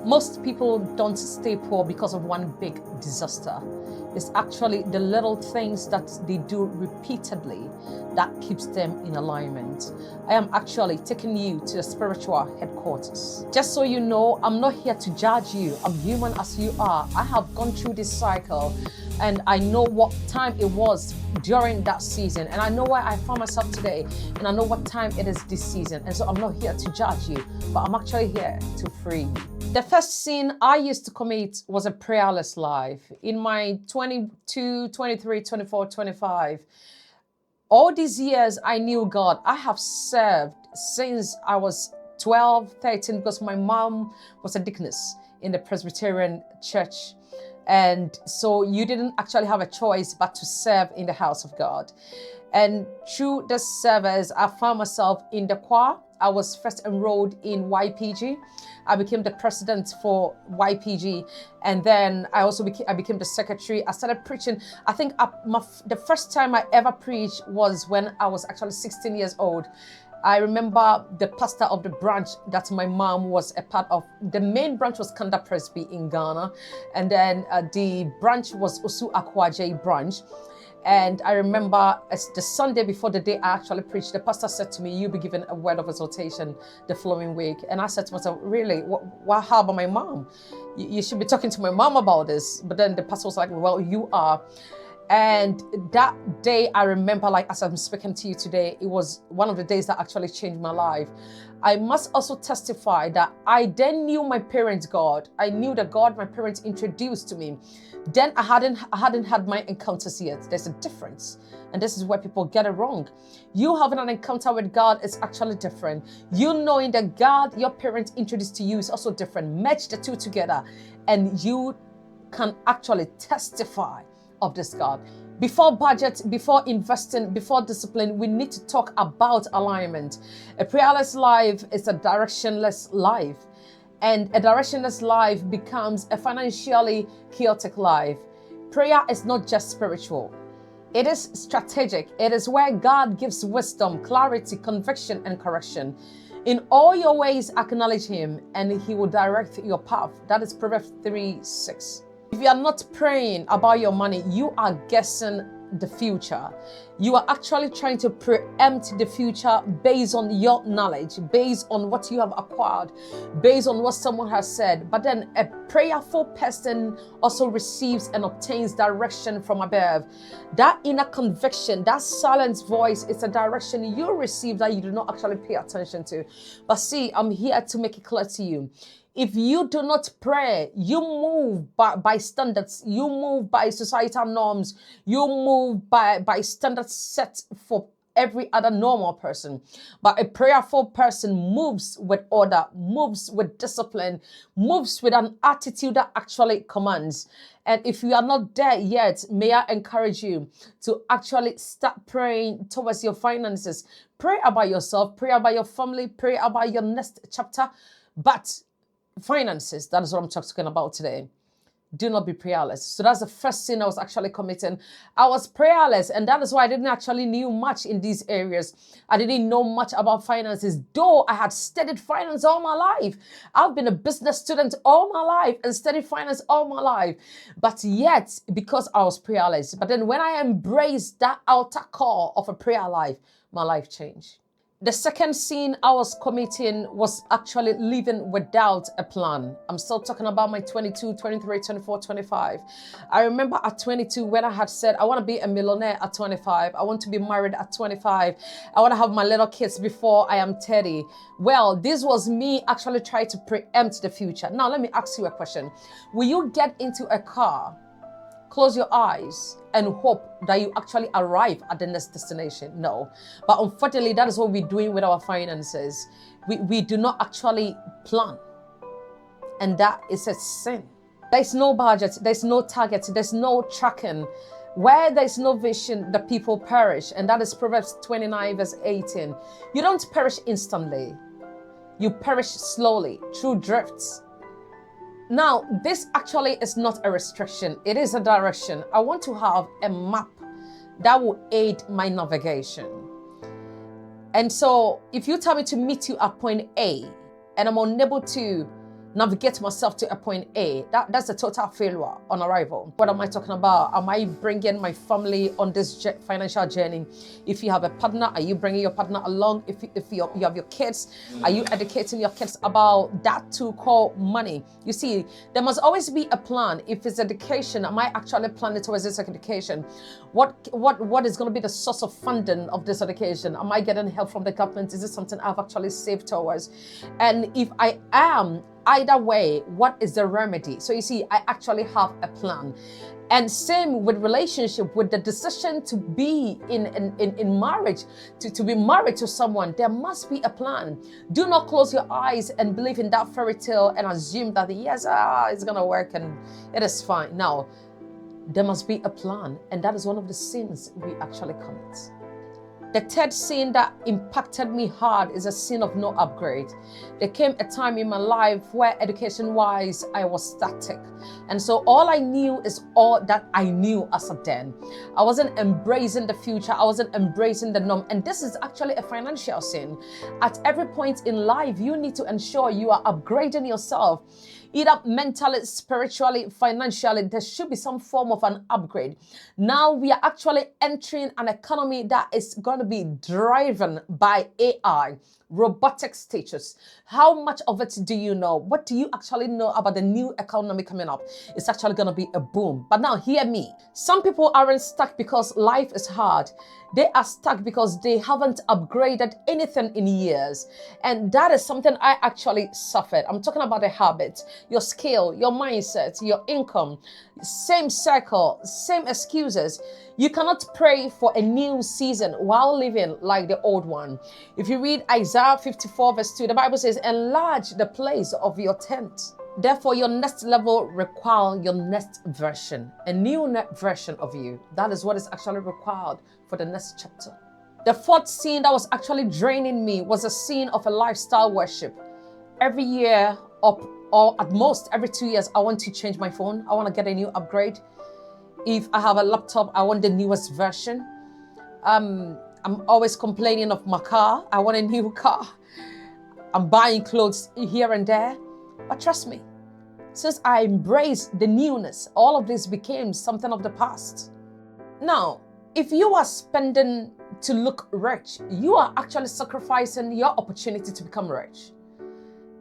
Most people don't stay poor because of one big disaster. It's actually the little things that they do repeatedly that keeps them in alignment. I am actually taking you to the spiritual headquarters. Just so you know, I'm not here to judge you. I'm human as you are. I have gone through this cycle and I know what time it was during that season, and I know where I found myself today, and I know what time it is this season. And so I'm not here to judge you, but I'm actually here to free you. The first sin I used to commit was a prayerless life. In my 22, 23, 24, 25, all these years I knew God. I have served since I was 12, 13, because my mom was a deaconess in the Presbyterian church. And so you didn't actually have a choice but to serve in the house of God. And through the service, I found myself in the choir. I was first enrolled in YPG. I became the president for YPG. And then I also became the secretary. I started preaching. I think the first time I ever preached was when I was actually 16 years old. I remember the pastor of the branch that my mom was a part of. The main branch was Kanda Presby in Ghana. And then the branch was Osu Akwaje branch. And I remember the Sunday before the day I actually preached, the pastor said to me, "You'll be given a word of exhortation the following week." And I said to myself, "Really? How about my mom? You should be talking to my mom about this." But then the pastor was like, "Well, you are." And that day, I remember, like as I'm speaking to you today, it was one of the days that actually changed my life. I must also testify that I then knew my parents' God. I knew the God my parents introduced to me. Then I hadn't had my encounters yet. There's a difference. And this is where people get it wrong. You having an encounter with God is actually different. You knowing that God your parents introduced to you is also different. Match the two together and you can actually testify of this God. Before budget, before investing, before discipline, we need to talk about alignment. A prayerless life is a directionless life. And a directionless life becomes a financially chaotic life. Prayer is not just spiritual. It is strategic. It is where God gives wisdom, clarity, conviction, and correction. In all your ways, acknowledge Him, and He will direct your path. That is Proverbs 3:6. If you are not praying about your money, you are guessing the future. You are actually trying to preempt the future based on your knowledge, based on what you have acquired, based on what someone has said. But then a prayerful person also receives and obtains direction from above. That inner conviction, that silent voice, is a direction you receive that you do not actually pay attention to. But see, I'm here to make it clear to you. If you do not pray, you move by standards, you move by societal norms, you move by standards set for every other normal person. But a prayerful person moves with order, moves with discipline, moves with an attitude that actually commands. And if you are not there yet, may I encourage you to actually start praying towards your finances. Pray about yourself, pray about your family, pray about your next chapter. But finances, that is what I'm talking about today. Do not be prayerless. So that's the first sin I was actually committing. I was prayerless, and that is why I didn't actually knew much in these areas. I didn't know much about finances, though I had studied finance all my life. I've been a business student all my life and studied finance all my life. But yet, because I was prayerless, but then when I embraced that outer core of a prayer life, my life changed. The second sin I was committing was actually living without a plan. I'm still talking about my 22, 23, 24, 25. I remember at 22 when I had said, I want to be a millionaire at 25. I want to be married at 25. I want to have my little kids before I am 30. Well, this was me actually trying to preempt the future. Now, let me ask you a question. Will you get into a car, close your eyes, and hope that you actually arrive at the next destination? No. But unfortunately, that is what we're doing with our finances. We do not actually plan. And that is a sin. There's no budget, there's no target, there's no tracking. Where there's no vision, the people perish. And that is Proverbs 29 verse 18. You don't perish instantly. You perish slowly through drifts. Now, this actually is not a restriction. It is a direction. I want to have a map that will aid my navigation. And so if you tell me to meet you at point A and I'm unable to navigate myself to a point A. That's a total failure on arrival. What am I talking about? Am I bringing my family on this financial journey? If you have a partner, are you bringing your partner along? If you have your kids, are you educating your kids about that too called money? You see, there must always be a plan. If it's education, am I actually planning towards this education? What is going to be the source of funding of this education? Am I getting help from the government? Is this something I've actually saved towards? And if I am, either way, what is the remedy? So you see, I actually have a plan. And same with relationship, with the decision to be in marriage, to be married to someone, there must be a plan. Do not close your eyes and believe in that fairy tale and assume that yes, it's gonna work and it is fine. Now, there must be a plan, and that is one of the sins we actually commit. The third sin that impacted me hard is a sin of no upgrade. There came a time in my life where education-wise, I was static. And so all I knew is all that I knew as of then. I wasn't embracing the future. I wasn't embracing the norm. And this is actually a financial sin. At every point in life, you need to ensure you are upgrading yourself. Either mentally, spiritually, financially, there should be some form of an upgrade. Now we are actually entering an economy that is going to be driven by AI, robotics teachers. How much of it do you know? What do you actually know about the new economy coming up? It's actually going to be a boom. But now hear me. Some people aren't stuck because life is hard. They are stuck because they haven't upgraded anything in years. And that is something I actually suffered. I'm talking about the habit, your skill, your mindset, your income, same circle, same excuses. You cannot pray for a new season while living like the old one. If you read Isaiah 54 verse 2, the Bible says, enlarge the place of your tent. Therefore, your next level requires your next version, a new version of you. That is what is actually required for the next chapter. The fourth scene that was actually draining me was a scene of a lifestyle worship. Every year, or at most every 2 years, I want to change my phone. I want to get a new upgrade. If I have a laptop, I want the newest version. I'm always complaining of my car. I want a new car. I'm buying clothes here and there. But trust me, since I embraced the newness, all of this became something of the past. Now, if you are spending to look rich, you are actually sacrificing your opportunity to become rich.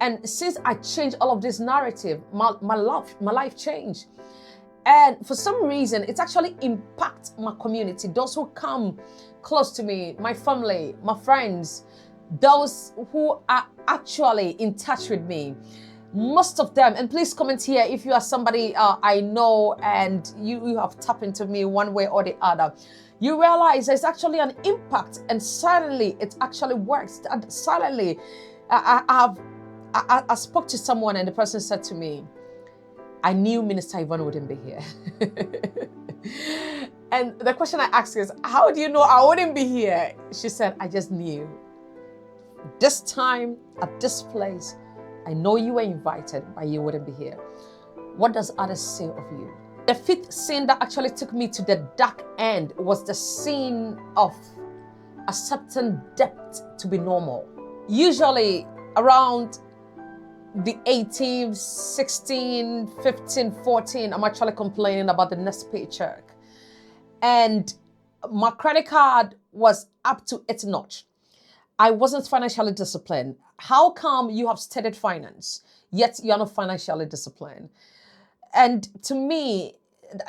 And since I changed all of this narrative, my life changed. And for some reason, it's actually impacted my community, those who come close to me, my family, my friends, those who are actually in touch with me. Most of them, and please comment here if you are somebody I know and you have tapped into me one way or the other. You realize there's actually an impact, and suddenly it actually works. And suddenly, I spoke to someone and the person said to me, I knew Minister Yvonne wouldn't be here. And the question I asked is, how do you know I wouldn't be here? She said, I just knew. This time, at this place, I know you were invited, but you wouldn't be here. What does others say of you? The fifth sin that actually took me to the dark end was the sin of accepting debt to be normal. Usually around the 18, 16, 15, 14, I'm actually complaining about the next paycheck. And my credit card was up to its notch. I wasn't financially disciplined. How come you have studied finance, yet you're not financially disciplined? And to me,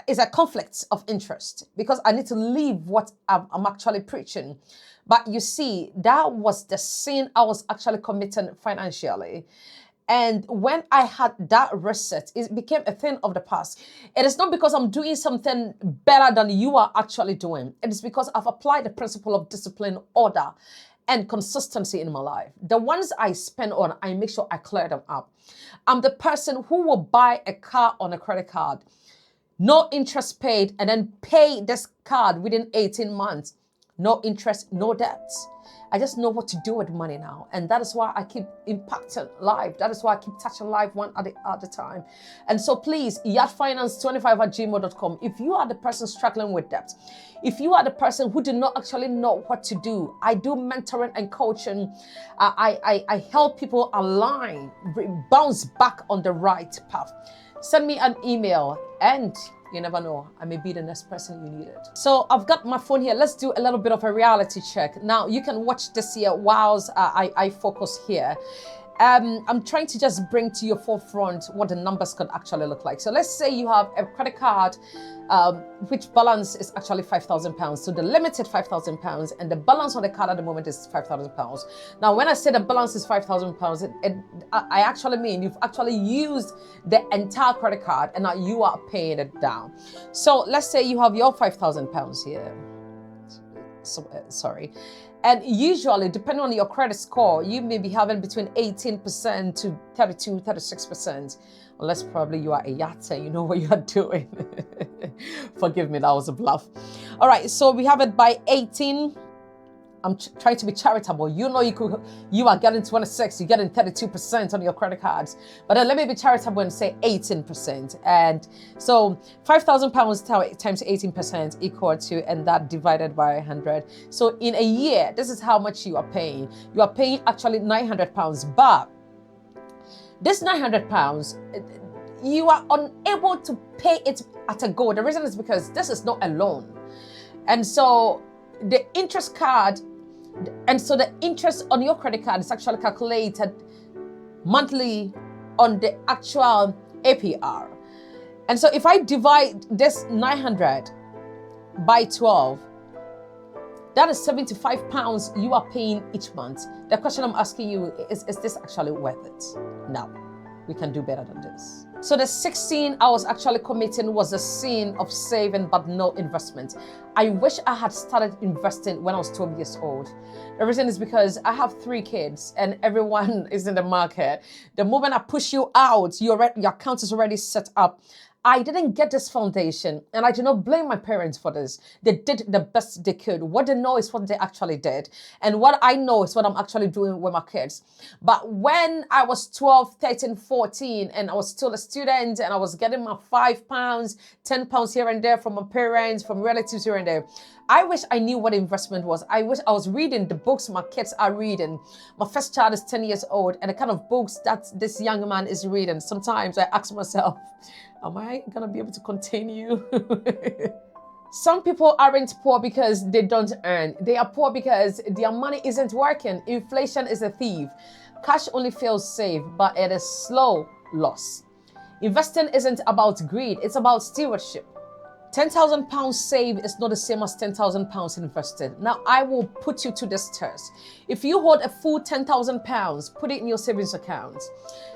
it's a conflict of interest because I need to live what I'm actually preaching. But you see, that was the sin I was actually committing financially. And when I had that reset, it became a thing of the past. It is not because I'm doing something better than you are actually doing. It is because I've applied the principle of discipline, order, and consistency in my life. The ones I spend on, I make sure I clear them up. I'm the person who will buy a car on a credit card, no interest paid, and then pay this card within 18 months. No interest, no debt. I just know what to do with money now. And that is why I keep impacting life. That is why I keep touching life one at a time. And so please, yatfinance25@gmail.com. If you are the person struggling with debt, if you are the person who did not actually know what to do, I do mentoring and coaching. I help people align, bounce back on the right path. Send me an email, and you never know, I may be the next person you needed. So I've got my phone here. Let's do a little bit of a reality check. Now you can watch this here whilst I focus here. I'm trying to just bring to your forefront what the numbers could actually look like. So let's say you have a credit card, which balance is actually £5,000. So the limited £5,000, and the balance on the card at the moment is £5,000. Now, when I say the balance is £5,000, I actually mean you've actually used the entire credit card and now you are paying it down. So let's say you have your £5,000 here. Sorry. And usually, depending on your credit score, you may be having between 18% to 32, 36%. Unless probably you are a YAT and you know what you are doing. Forgive me, that was a bluff. All right, so we have it by 18. I'm trying to be charitable. You know you are getting 26, you're getting 32% on your credit cards. But then let me be charitable and say 18%. And so £5,000 times 18% equal to, and that divided by 100. So in a year, this is how much you are paying. You are paying actually £900, but this £900, you are unable to pay it at a go. The reason is because this is not a loan. And so the interest on your credit card is actually calculated monthly on the actual APR. And so if I divide this 900 by 12, that is £75 you are paying each month. The question I'm asking you is this actually worth it? No, we can do better than this. So the 16 I was actually committing was a sin of saving but no investment. I wish I had started investing when I was 12 years old. The reason is because I have 3 kids and everyone is in the market. The moment I push you out, your account is already set up. I didn't get this foundation, and I do not blame my parents for this. They did the best they could. What they know is what they actually did. And what I know is what I'm actually doing with my kids. But when I was 12, 13, 14, and I was still a student, and I was getting my £5, £10 here and there from my parents, from relatives here and there, I wish I knew what investment was. I wish I was reading the books my kids are reading. My first child is 10 years old, and the kind of books that this young man is reading. Sometimes I ask myself, am I gonna be able to continue? Some people aren't poor because they don't earn. They are poor because their money isn't working. Inflation is a thief. Cash only feels safe, but it is slow loss. Investing isn't about greed, it's about stewardship. £10,000 saved is not the same as £10,000 invested. Now, I will put you to this test. If you hold a full £10,000, put it in your savings account,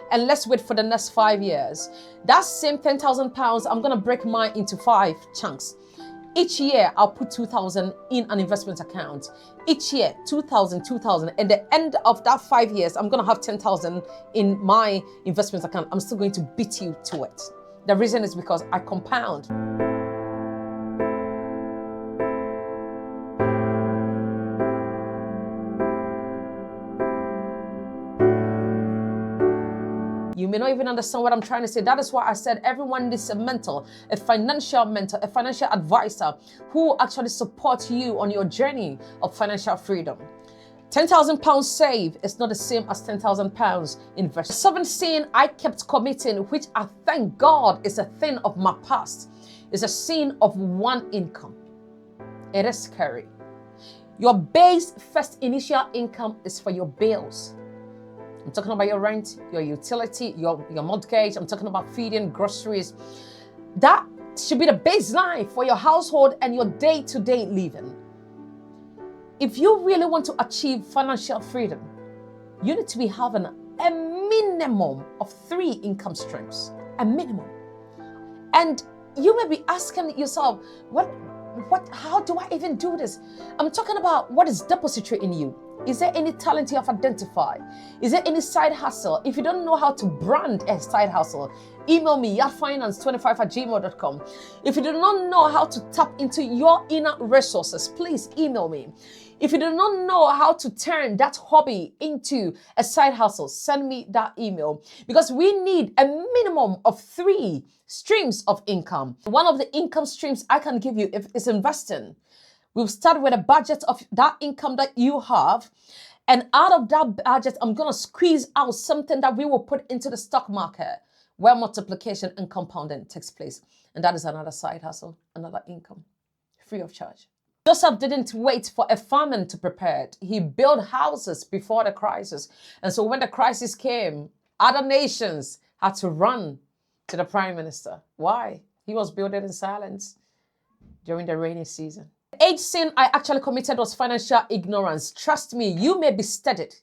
and let's wait for the next 5 years. That same £10,000, I'm going to break mine into 5 chunks. Each year, I'll put 2,000 in an investment account. Each year, 2,000, 2,000. At the end of that 5 years, I'm going to have 10,000 in my investment account. I'm still going to beat you to it. The reason is because I compound. You may not even understand what I'm trying to say. That is why I said everyone needs a mentor, a financial mentor, a financial advisor who actually supports you on your journey of financial freedom. £10,000 saved is not the same as £10,000 invested. 7th sin I kept committing, which I thank God is a thing of my past, is a sin of one income. It is scary. Your base first initial income is for your bills. I'm talking about your rent, your utility, your mortgage. I'm talking about feeding, groceries. That should be the baseline for your household and your day-to-day living. If you really want to achieve financial freedom, you need to be having a minimum of 3 income streams, a minimum. And you may be asking yourself, how do I even do this? I'm talking about what is depository in you. Is there any talent you have identified? Is there any side hustle? If you don't know how to brand a side hustle, email me yatfinance25@gmail.com. If you do not know how to tap into your inner resources, please email me. If you do not know how to turn that hobby into a side hustle, send me that email, because we need a minimum of 3 streams of income. One of the income streams I can give you is investing. We'll start with a budget of that income that you have. And out of that budget, I'm going to squeeze out something that we will put into the stock market where multiplication and compounding takes place. And that is another side hustle, another income, free of charge. Joseph didn't wait for a famine to prepare. He built houses before the crisis. And so when the crisis came, other nations had to run to the prime minister. Why? He was building in silence during the rainy season. The 8th sin I actually committed was financial ignorance. Trust me, you may be studied.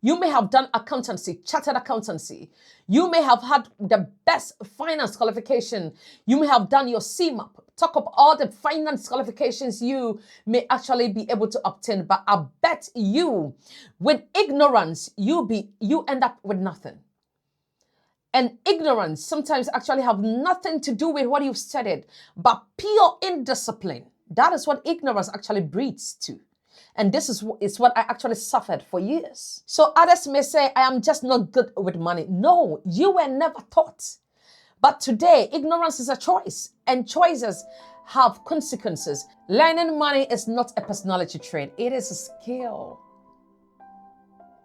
You may have done accountancy, chartered accountancy. You may have had the best finance qualification. You may have done your CMAP. Talk of all the finance qualifications you may actually be able to obtain. But I bet you, with ignorance, you end up with nothing. And ignorance sometimes actually have nothing to do with what you've studied, but pure indiscipline. That is what ignorance actually breeds to. And this is what I actually suffered for years. So others may say, I am just not good with money. No, you were never taught. But today, ignorance is a choice, and choices have consequences. Learning money is not a personality trait. It is a skill.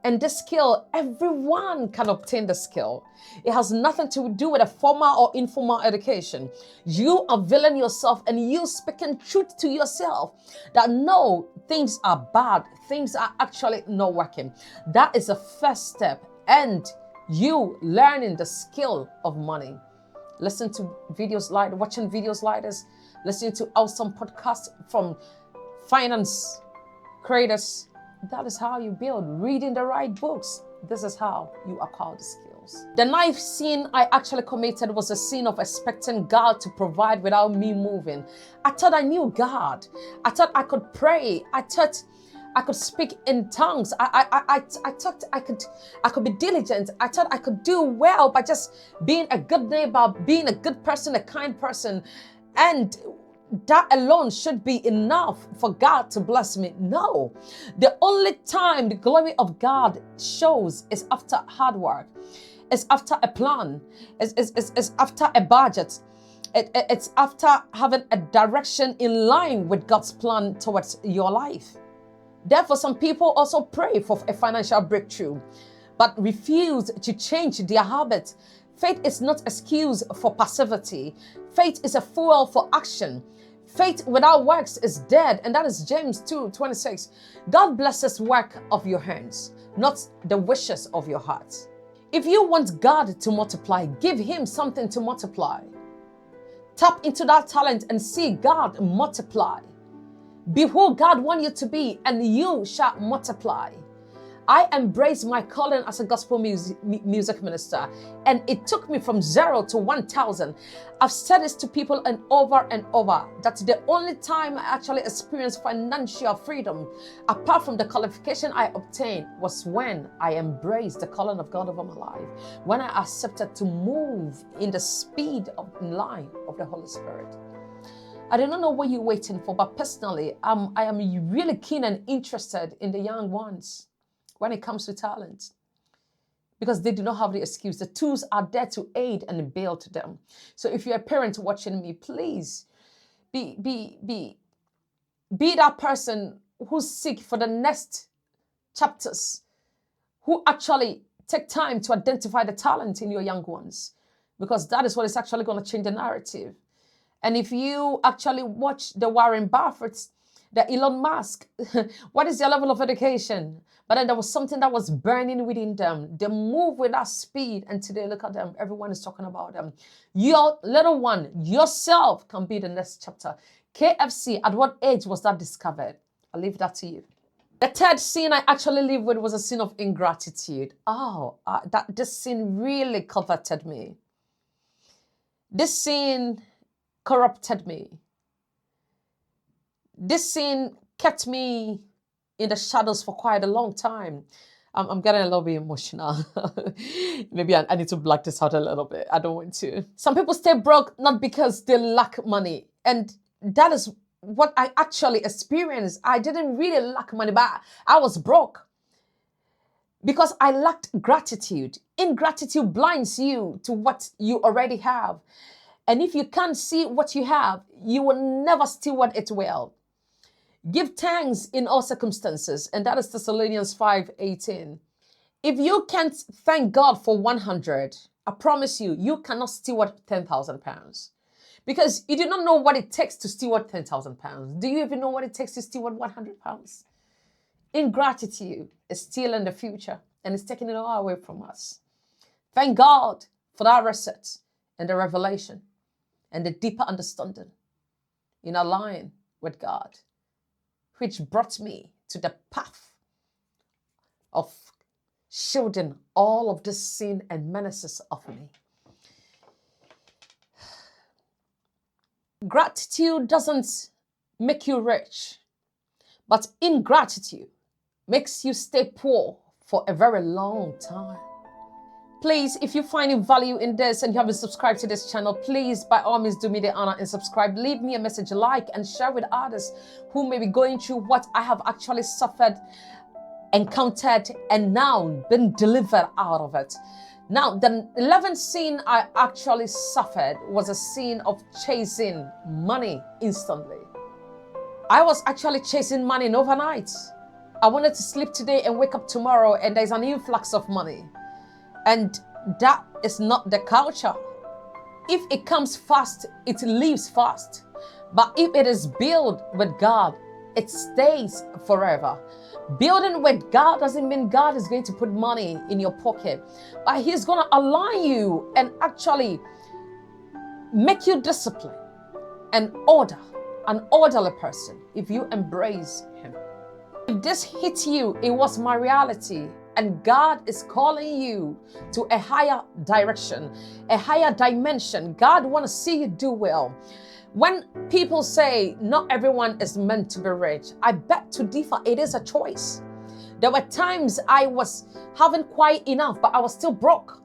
And this skill, everyone can obtain the skill. It has nothing to do with a formal or informal education. You availing yourself and you speaking truth to yourself that no, things are bad. Things are actually not working. That is the first step. And you learning the skill of money. Listen to videos like, watching videos like this, listening to awesome podcasts from finance creators. That is how you build. Reading the right books. This is how you acquire the skills. The 9th sin I actually committed was a sin of expecting God to provide without me moving. I thought I knew God. I thought I could pray. I thought I could speak in tongues. I thought I could be diligent. I thought I could do well by just being a good neighbor, being a good person, a kind person. And that alone should be enough for God to bless me. No. The only time the glory of God shows is after hard work. It's after a plan. It's after a budget. It's after having a direction in line with God's plan towards your life. Therefore, some people also pray for a financial breakthrough, but refuse to change their habits. Faith is not excuse for passivity. Faith is a fuel for action. Faith without works is dead, and that is James 2:26. God blesses work of your hands, not the wishes of your heart. If you want God to multiply, give him something to multiply. Tap into that talent and see God multiply. Be who God wants you to be, and you shall multiply. I embraced my calling as a gospel music minister, and it took me from 0 to 1,000. I've said this to people and over, that the only time I actually experienced financial freedom, apart from the qualification I obtained, was when I embraced the calling of God over my life, when I accepted to move in the speed of line of the Holy Spirit. I don't know what you're waiting for, but personally, I am really keen and interested in the young ones when it comes to talent, because they do not have the excuse. The tools are there to aid and build them. So if you're a parent watching me, please be that person who's seek for the next chapters, who actually take time to identify the talent in your young ones, because that is what is actually going to change the narrative. And if you actually watch the Warren Buffetts, the Elon Musk, what is their level of education? But then there was something that was burning within them. They move with that speed, and today look at them. Everyone is talking about them. Your little one, yourself, can be the next chapter. KFC, at what age was that discovered? I'll leave that to you. The 3rd sin I actually lived with was a sin of ingratitude. This sin really coveted me. This sin corrupted me. This sin kept me in the shadows for quite a long time. I'm getting a little bit emotional. Maybe I need to black this out a little bit. I don't want to. Some people stay broke not because they lack money. And that is what I actually experienced. I didn't really lack money, but I was broke because I lacked gratitude. Ingratitude blinds you to what you already have. And if you can't see what you have, you will never steward it well. Give thanks in all circumstances. And that is Thessalonians 5:18. If you can't thank God for 100, I promise you, you cannot steward 10,000 pounds. Because you do not know what it takes to steward 10,000 pounds. Do you even know what it takes to steward 100 pounds? Ingratitude is stealing the future and it's taking it all away from us. Thank God for that reset and the revelation and the deeper understanding in aligning with God, which brought me to the path of shielding all of the sin and menaces of me. Gratitude doesn't make you rich, but ingratitude makes you stay poor for a very long time. Please, if you find value in this and you haven't subscribed to this channel, please, by all means, do me the honor and subscribe. Leave me a message, like, and share with others who may be going through what I have actually suffered, encountered, and now been delivered out of it. Now, the 11th sin I actually suffered was a sin of chasing money instantly. I was actually chasing money overnight. I wanted to sleep today and wake up tomorrow and there's an influx of money. And that is not the culture. If it comes fast, it leaves fast. But if it is built with God, it stays forever. Building with God doesn't mean God is going to put money in your pocket, but He's going to align you and actually make you disciplined and an orderly person if you embrace Him. If this hit you, it was my reality. And God is calling you to a higher direction, a higher dimension. God wants to see you do well. When people say not everyone is meant to be rich, I beg to differ. It is a choice. There were times I was having quite enough, but I was still broke.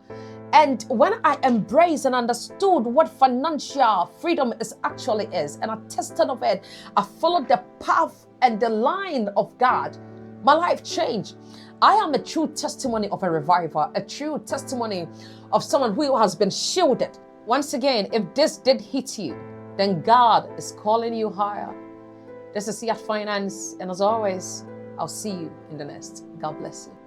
And when I embraced and understood what financial freedom actually is, and I tested of it, I followed the path and the line of God, my life changed. I am a true testimony of a revival, a true testimony of someone who has been shielded. Once again, if this did hit you, then God is calling you higher. This is YAT Finance, and as always, I'll see you in the next. God bless you.